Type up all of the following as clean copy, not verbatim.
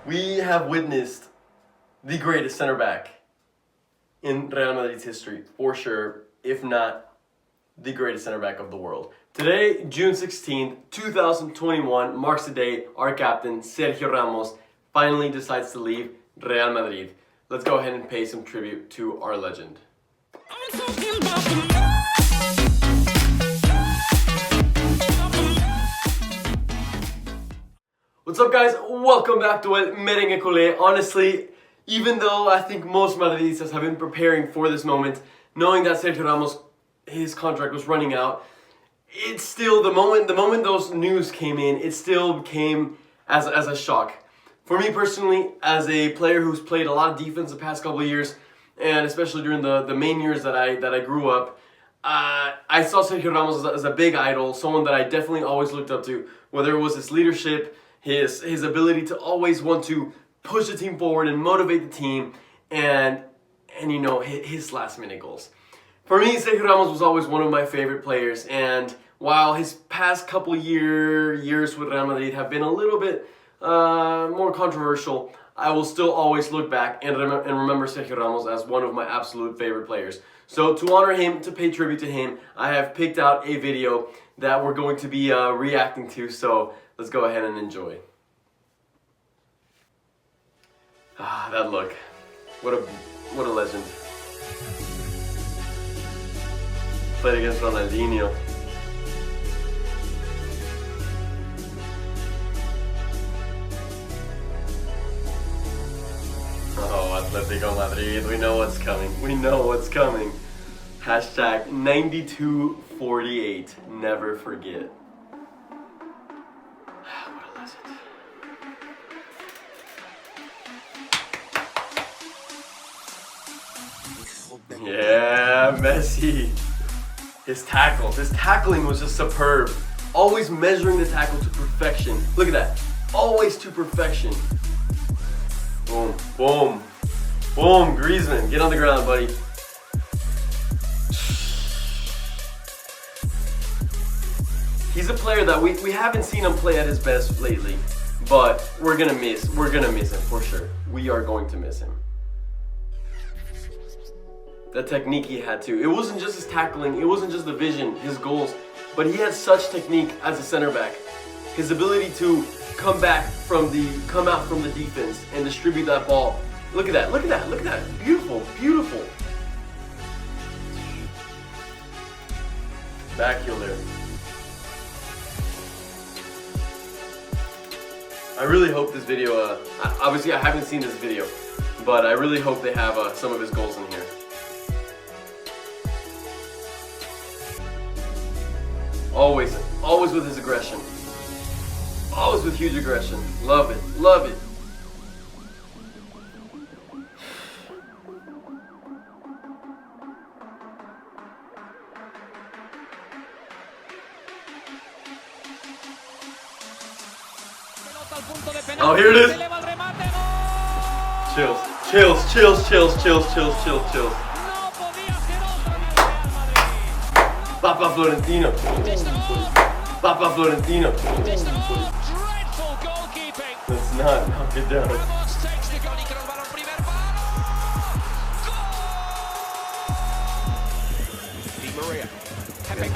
We have witnessed the greatest center back in Real Madrid's history, for sure, if not the greatest center back of the world. Today, June 16th, 2021, marks the day our captain, Sergio Ramos, finally decides to leave Real Madrid. Let's go ahead and pay some tribute to our legend. What's up, guys? Welcome back to El Merengue Culé. Honestly, even though I think most Madridistas have been preparing for this moment, knowing that Sergio Ramos, his contract was running out, it's still the moment those news came in, it still came as a shock. For me personally, as a player who's played a lot of defense the past couple of years, and especially during the main years that I grew up, I saw Sergio Ramos as a big idol, someone that I definitely always looked up to, whether it was his leadership, his ability to always want to push the team forward and motivate the team, and you know, his last minute goals. For me, Sergio Ramos was always one of my favorite players, and while his past couple years with Real Madrid have been a little bit more controversial, I will still always look back and remember Sergio Ramos as one of my absolute favorite players. So to honor him, to pay tribute to him, I have picked out a video that we're going to be reacting to, so let's go ahead and enjoy. Ah, that look. What a legend. Played against Ronaldinho. Oh, Atletico Madrid, we know what's coming. We know what's coming. Hashtag 9248, never forget. What a legend. Yeah, Messi. His tackling was just superb. Always measuring the tackle to perfection. Look at that. Always to perfection. Boom, boom, boom. Griezmann, get on the ground, buddy. He's a player that we haven't seen him play at his best lately, but we're gonna miss him for sure. We are going to miss him. The technique he had too. It wasn't just his tackling, it wasn't just the vision, his goals, but he had such technique as a center back. His ability to come out from the defense and distribute that ball. Look at that, look at that, look at that. Beautiful, beautiful. Back heel there. I really hope this video, obviously I haven't seen this video, but I really hope they have some of his goals in here. Always with his aggression. Always with huge aggression. Love it, love it. Oh, here it is. Chills. Papa Florentino. Papa Florentino. Dreadful goalkeeping. Let's not knock it down. Takes the goal, Against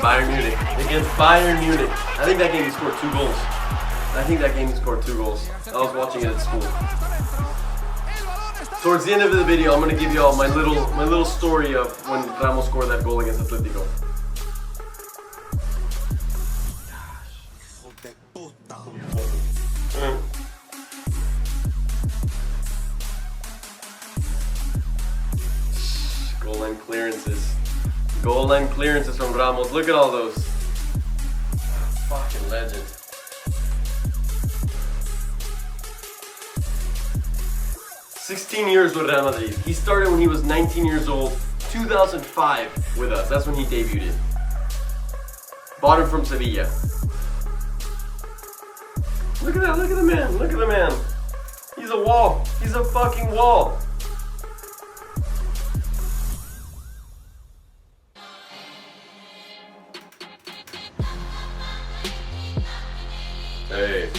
Bayern Munich. I think that game he scored 2 goals. I was watching it at school. Towards the end of the video, I'm gonna give you all my little story of when Ramos scored that goal against Atletico. Goal line clearances from Ramos. Look at all those. Fucking legend. "16 years with Real Madrid. He started when he was 19 years old, 2005 with us. That's when he debuted. Bought him from Sevilla. Look at that, look at the man. He's a wall. He's a fucking wall. Hey.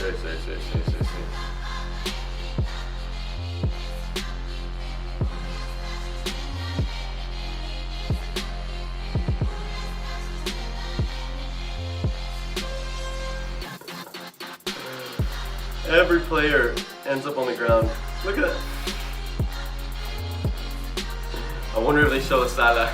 Every player ends up on the ground. Look at that. I wonder if they show the Salah.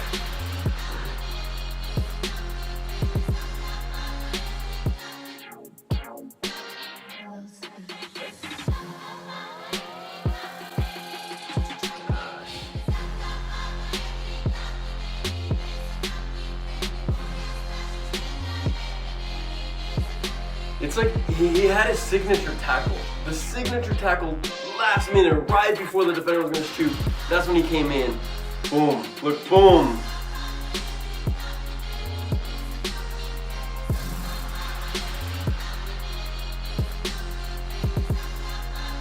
It's like he had his signature tackle. The signature tackle last minute, right before the defender was going to shoot. That's when he came in. Boom. Look, boom.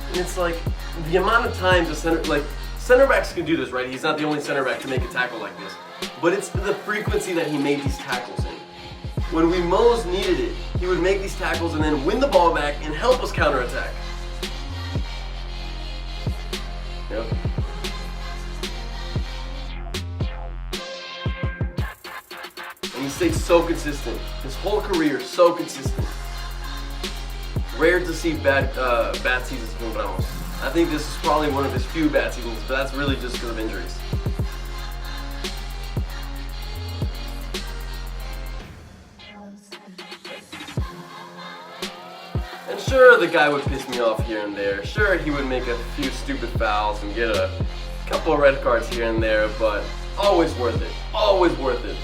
And it's like the amount of times center backs can do this, right? He's not the only center back to make a tackle like this. But it's the frequency that he made these tackles in. When we most needed it, he would make these tackles and then win the ball back and help us counterattack. Yep. And he stayed so consistent. His whole career, so consistent. Rare to see bad seasons from Ramos. I think this is probably one of his few bad seasons, but that's really just because of injuries. And sure, the guy would piss me off here and there. Sure, he would make a few stupid fouls and get a couple of red cards here and there, but always worth it. Always worth it.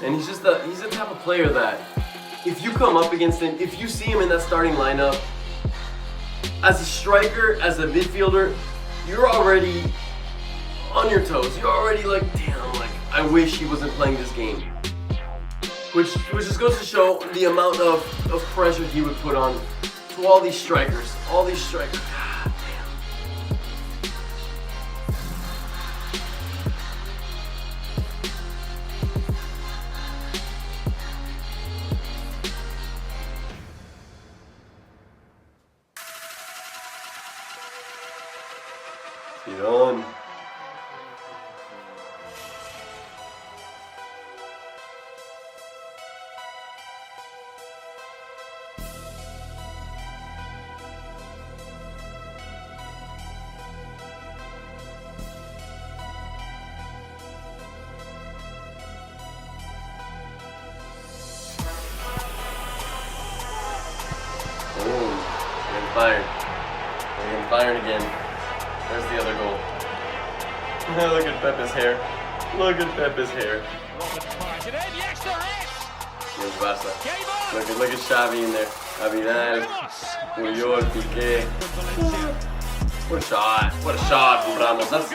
And he's the type of player that if you come up against him, if you see him in that starting lineup, as a striker, as a midfielder, you're already on your toes. You're already like, damn, like, I wish he wasn't playing this game. Which just goes to show the amount of pressure he would put on to all these strikers. All these strikers. God damn. Get on. Fired. They're getting fired again. There's the other goal. Look at Pepe's hair. Look at Pepe's hair. Yes, basta. Look at Xavi in there. Abidal, Puyol, Piqué. What a shot. What a shot from Ramos. That's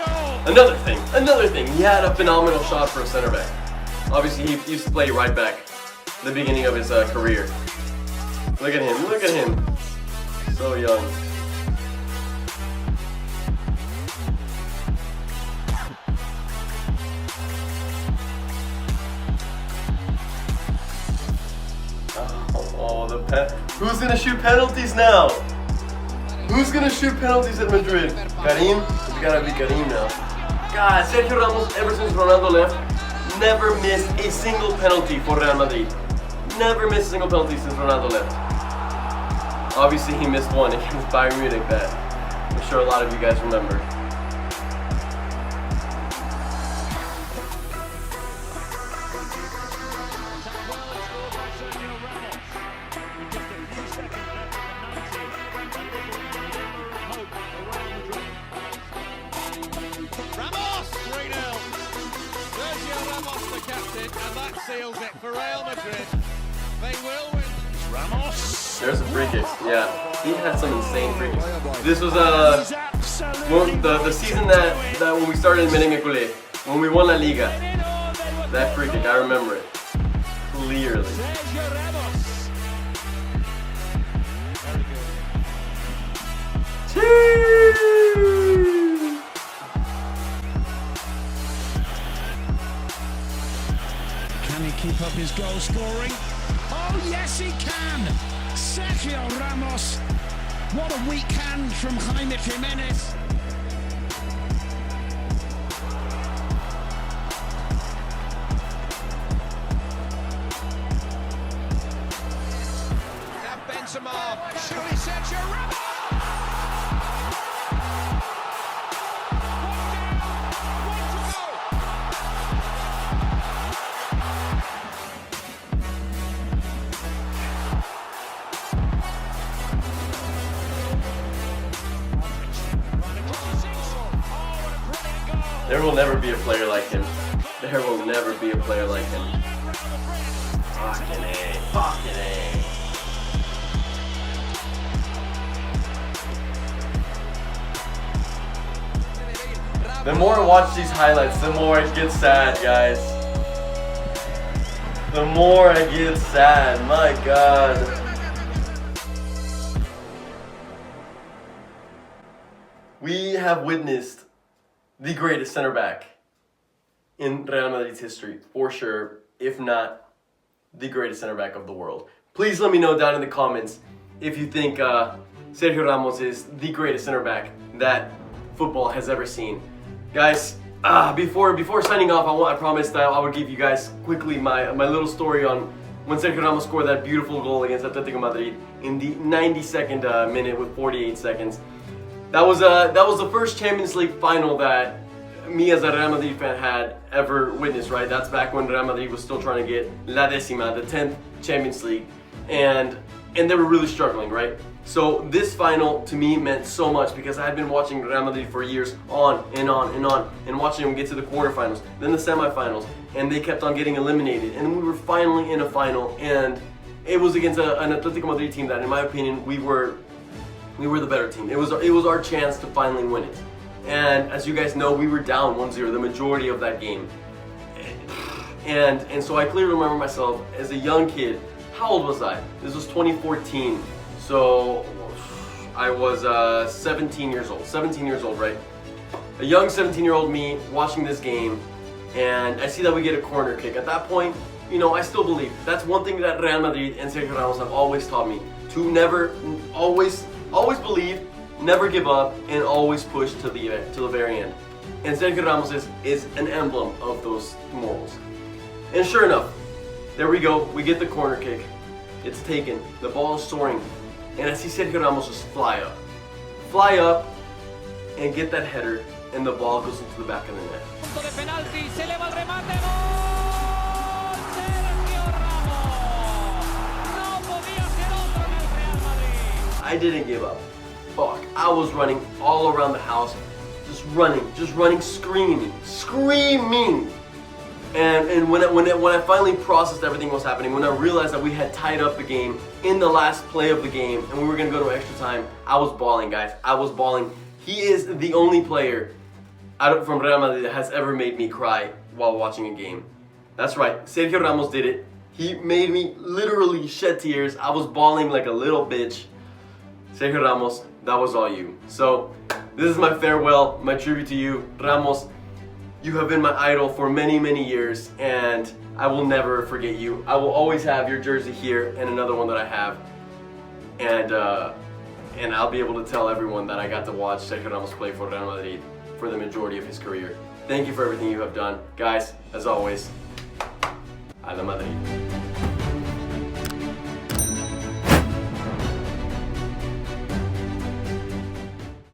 another thing. Another thing. He had a phenomenal shot for a center back. Obviously, he used to play right back at the beginning of his career. Look at him. Look at him. So young. Who's gonna shoot penalties now? Who's gonna shoot penalties at Madrid? Karim? It's gotta be Karim now. God, Sergio Ramos, ever since Ronaldo left, never missed a single penalty for Real Madrid. Never missed a single penalty since Ronaldo left. Obviously, he missed one against Bayern Munich that I'm sure a lot of you guys remember. Ramos, 3-0. Sergio Ramos, the captain, and that seals it for Real Madrid. They will win. Ramos. There's a free kick. Yeah, he had some insane free kicks. This was the season that when we started in Merengue Culé, when we won La Liga. That free kick, I remember it clearly. Sergio Ramos. Very good. Can he keep up his goal scoring? Oh yes he can! Sergio Ramos. What a weak hand from Jaime Jimenez. Benzema. Surely Sergio Ramos. There will never be a player like him. There will never be a player like him. Fucking A. Fucking A. The more I watch these highlights, the more I get sad, guys. The more I get sad. My God. We have witnessed the greatest center back in Real Madrid's history, for sure, if not the greatest center back of the world. Please let me know down in the comments if you think Sergio Ramos is the greatest center back that football has ever seen. Guys, before signing off, I promised that I would give you guys quickly my little story on when Sergio Ramos scored that beautiful goal against Atletico Madrid in the 92nd minute with 48 seconds. That was the first Champions League final that me as a Real Madrid fan had ever witnessed, right? That's back when Real Madrid was still trying to get La Décima, the 10th Champions League, and they were really struggling, right? So this final to me meant so much because I had been watching Real Madrid for years on and on and on, and watching them get to the quarterfinals, then the semifinals, and they kept on getting eliminated, and we were finally in a final, and it was against an Atletico Madrid team that, in my opinion, we were the better team. It was our chance to finally win it. And as you guys know, we were down 1-0 the majority of that game. And so I clearly remember myself as a young kid. How old was I? This was 2014. So I was 17 years old. 17 years old, right? A young 17-year-old me watching this game, and I see that we get a corner kick. At that point, you know, I still believe. That's one thing that Real Madrid and Sergio Ramos have always taught me. To never, always believe, never give up, and always push to the very end. And Sergio Ramos is an emblem of those morals. And sure enough, there we go. We get the corner kick. It's taken. The ball is soaring. And I see Sergio Ramos just fly up, and get that header, and the ball goes into the back of the net. I didn't give up. Fuck. I was running all around the house, just running, screaming. And when I finally processed everything that was happening, when I realized that we had tied up the game in the last play of the game and we were gonna go to extra time, I was bawling, guys. I was bawling. He is the only player from Real Madrid that has ever made me cry while watching a game. That's right, Sergio Ramos did it. He made me literally shed tears. I was bawling like a little bitch. Sergio Ramos, that was all you. So, this is my farewell, my tribute to you. Ramos, you have been my idol for many, many years, and I will never forget you. I will always have your jersey here and another one that I have. And I'll be able to tell everyone that I got to watch Sergio Ramos play for Real Madrid for the majority of his career. Thank you for everything you have done. Guys, as always, a la Madrid.